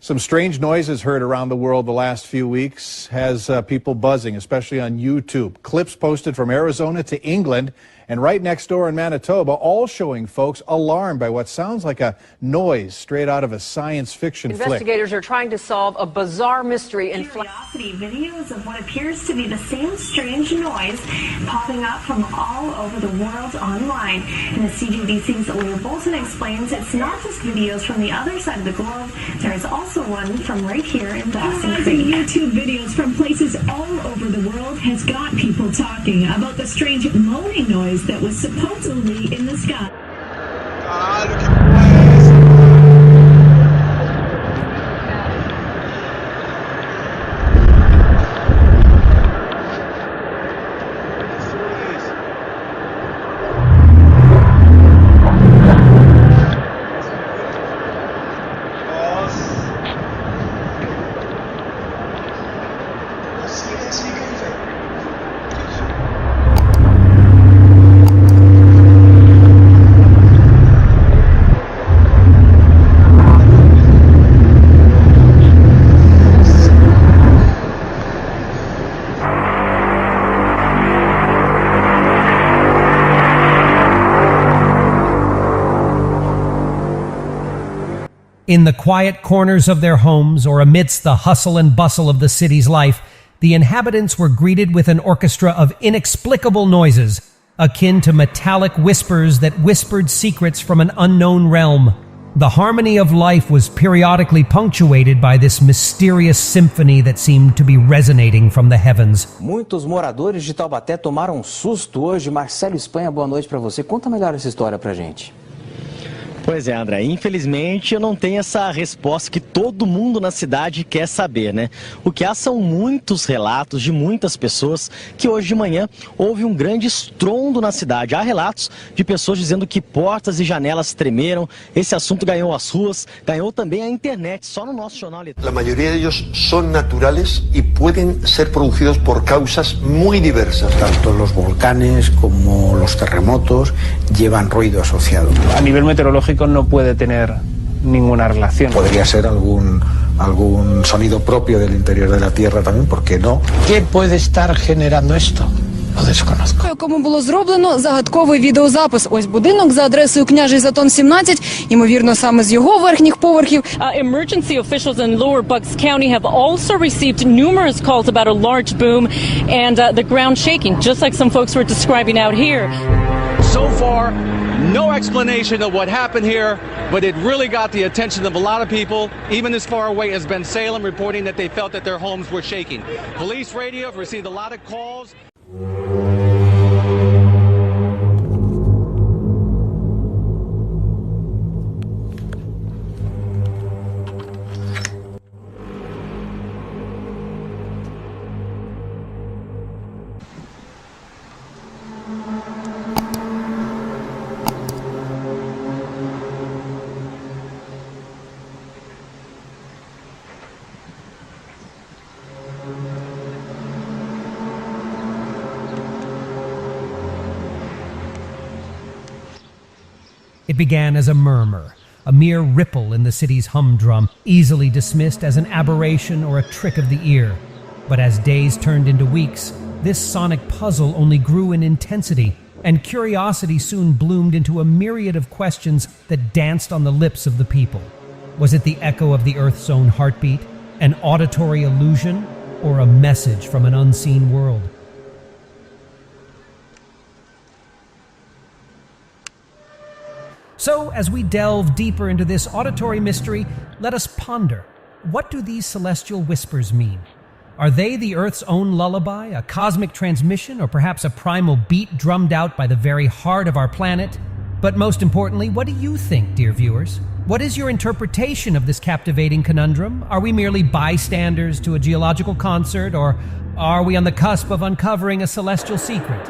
Some strange noises heard around the world the last few weeks has people buzzing, especially on YouTube. Clips posted from Arizona to England and right next door in Manitoba, all showing folks alarmed by what sounds like a noise straight out of a science fiction flick. Investigators are trying to solve a bizarre mystery in Curiosity videos of what appears to be the same strange noise popping up from all over the world online. And the CJDC's Leah Bolton explains it's not just videos from the other side of the globe. There is also one from right here in Dawson Creek. YouTube videos from places all over the world has got people talking about the strange moaning noise that was supposedly in the sky. In the quiet corners of their homes or amidst the hustle and bustle of the city's life, the inhabitants were greeted with an orchestra of inexplicable noises, akin to metallic whispers that whispered secrets from an unknown realm. The harmony of life was periodically punctuated by this mysterious symphony that seemed to be resonating from the heavens. Muitos moradores de Taubaté tomaram susto hoje. Marcelo Espanha, boa noite para você. Conta melhor essa história pra gente. Pois é, André, infelizmente eu não tenho essa resposta que todo mundo na cidade quer saber, né? O que há são muitos relatos de muitas pessoas que hoje de manhã houve um grande estrondo na cidade. Há relatos de pessoas dizendo que portas e janelas tremeram. Esse assunto ganhou as ruas, ganhou também a internet, só no nosso jornal eletrônico. La mayoría de ellos son naturales y pueden ser producidos por causas muy diversas. Tanto los volcanes como los terremotos llevan ruido asociado. A nivel meteorológico no puede tener ninguna relación. Podría ser algún sonido propio del interior de la Tierra también, ¿por qué no? ¿Qué puede estar generando esto? Lo desconozco. Кому було зроблено загадковий відеозапис. Ось будинок за адресою Княжий Затон 17, ймовірно, саме з його верхніх поверхів. Emergency officials in Lower Bucks County have also received numerous calls about a large boom and the ground shaking, just like some folks were describing out here. So far, no explanation of what happened here, but it really got the attention of a lot of people, even as far away as Ben Salem, reporting that they felt that their homes were shaking. Police radio have received a lot of calls. It began as a murmur, a mere ripple in the city's humdrum, easily dismissed as an aberration or a trick of the ear. But as days turned into weeks, this sonic puzzle only grew in intensity, and curiosity soon bloomed into a myriad of questions that danced on the lips of the people. Was it the echo of the Earth's own heartbeat, an auditory illusion, or a message from an unseen world? So, as we delve deeper into this auditory mystery, let us ponder, what do these celestial whispers mean? Are they the Earth's own lullaby, a cosmic transmission, or perhaps a primal beat drummed out by the very heart of our planet? But most importantly, what do you think, dear viewers? What is your interpretation of this captivating conundrum? Are we merely bystanders to a geological concert, or are we on the cusp of uncovering a celestial secret?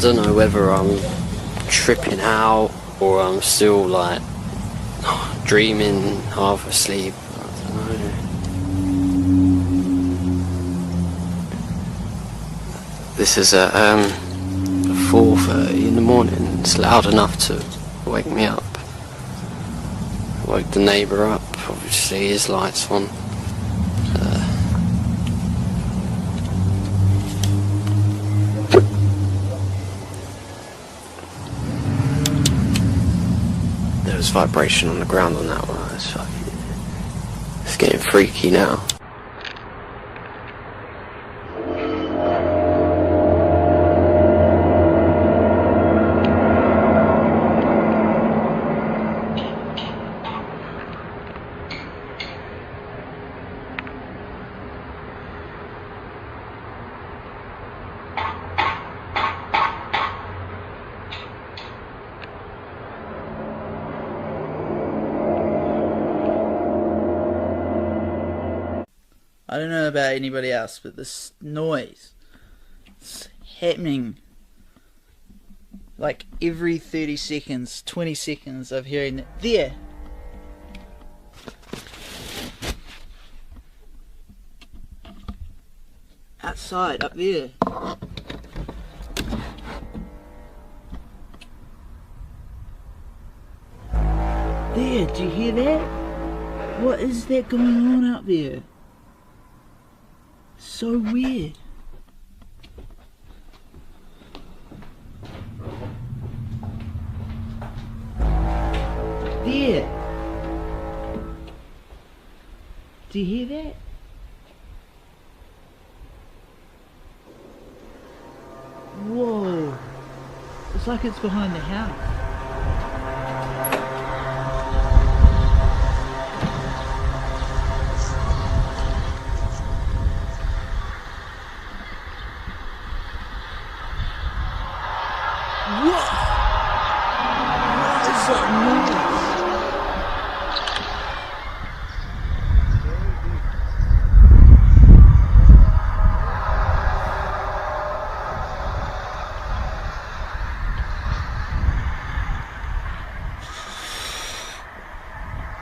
don't know whether I'm tripping out or I'm still like dreaming, half asleep. I don't know. This is at 4:30 in the morning. It's loud enough to wake me up. Woke the neighbour up. Obviously his lights on. There was vibration on the ground on that one. It's getting freaky now. I don't know about anybody else, but this noise, it's happening like every 30 seconds, 20 seconds of hearing it. There! Outside, up there. There, do you hear that? What is that going on up there? So weird. There. Do you hear that? Whoa. It's like it's behind the house.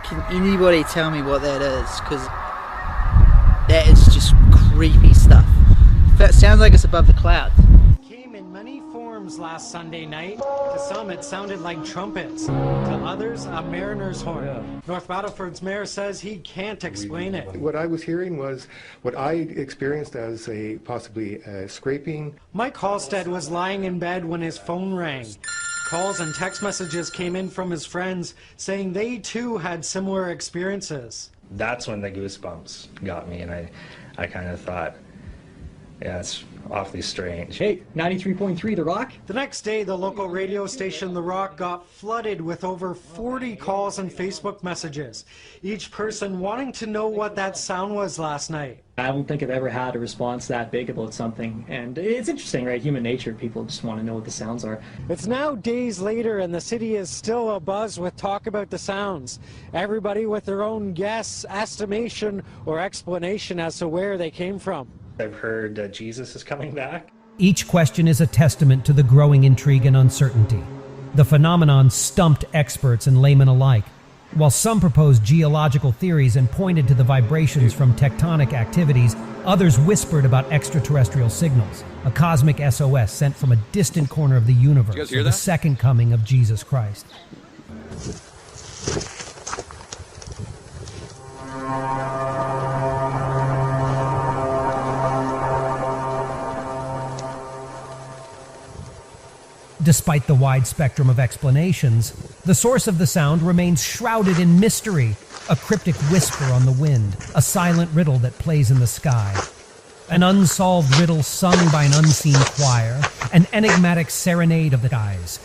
Can anybody tell me what that is? Because that is just creepy stuff. It sounds like it's above the clouds. Came in many forms last Sunday night. To some it sounded like trumpets. To others, a mariner's horn. North Battleford's mayor says he can't explain it. What I was hearing was what I experienced as possibly scraping. Mike Halstead was lying in bed when his phone rang. Calls and text messages came in from his friends saying they too had similar experiences. That's when the goosebumps got me, and I kind of thought, yeah, it's awfully strange. Hey, 93.3 The Rock? The next day, the local radio station The Rock got flooded with over 40 calls and Facebook messages, each person wanting to know what that sound was last night. I don't think I've ever had a response that big about something, and it's interesting, right? Human nature, people just want to know what the sounds are. It's now days later and the city is still abuzz with talk about the sounds. Everybody with their own guess, estimation, or explanation as to where they came from. I've heard Jesus is coming back. Each question is a testament to the growing intrigue and uncertainty. The phenomenon stumped experts and laymen alike. While some proposed geological theories and pointed to the vibrations from tectonic activities, others whispered about extraterrestrial signals, a cosmic SOS sent from a distant corner of the universe, or the second coming of Jesus Christ. Despite the wide spectrum of explanations, the source of the sound remains shrouded in mystery, a cryptic whisper on the wind, a silent riddle that plays in the sky. An unsolved riddle sung by an unseen choir, an enigmatic serenade of the skies.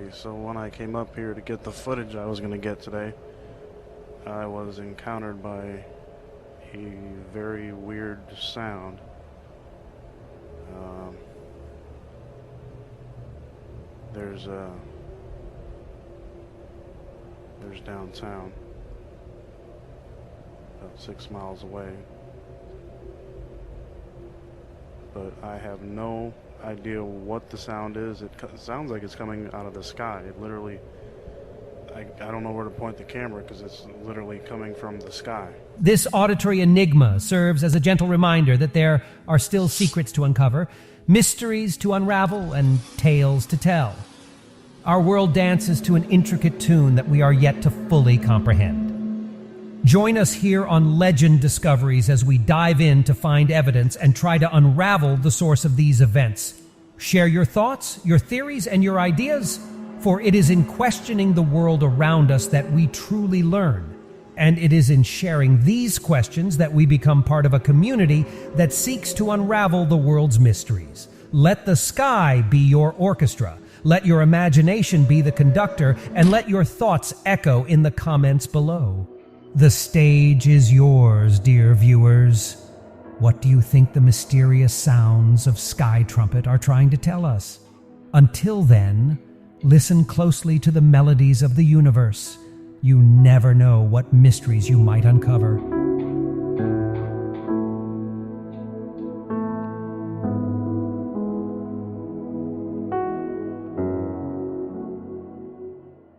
Okay, so when I came up here to get the footage I was going to get today, I was encountered by a very weird sound. There's downtown, about 6 miles away, but I have no idea what the sound is. It sounds like it's coming out of the sky. It literally, I don't know where to point the camera because it's literally coming from the sky. This auditory enigma serves as a gentle reminder that there are still secrets to uncover, mysteries to unravel, and tales to tell. Our world dances to an intricate tune that we are yet to fully comprehend. Join us here on Legend Discoveries as we dive in to find evidence and try to unravel the source of these events. Share your thoughts, your theories, and your ideas, for it is in questioning the world around us that we truly learn. And it is in sharing these questions that we become part of a community that seeks to unravel the world's mysteries. Let the sky be your orchestra. Let your imagination be the conductor, and let your thoughts echo in the comments below. The stage is yours, dear viewers. What do you think the mysterious sounds of Sky Trumpet are trying to tell us? Until then, listen closely to the melodies of the universe. You never know what mysteries you might uncover.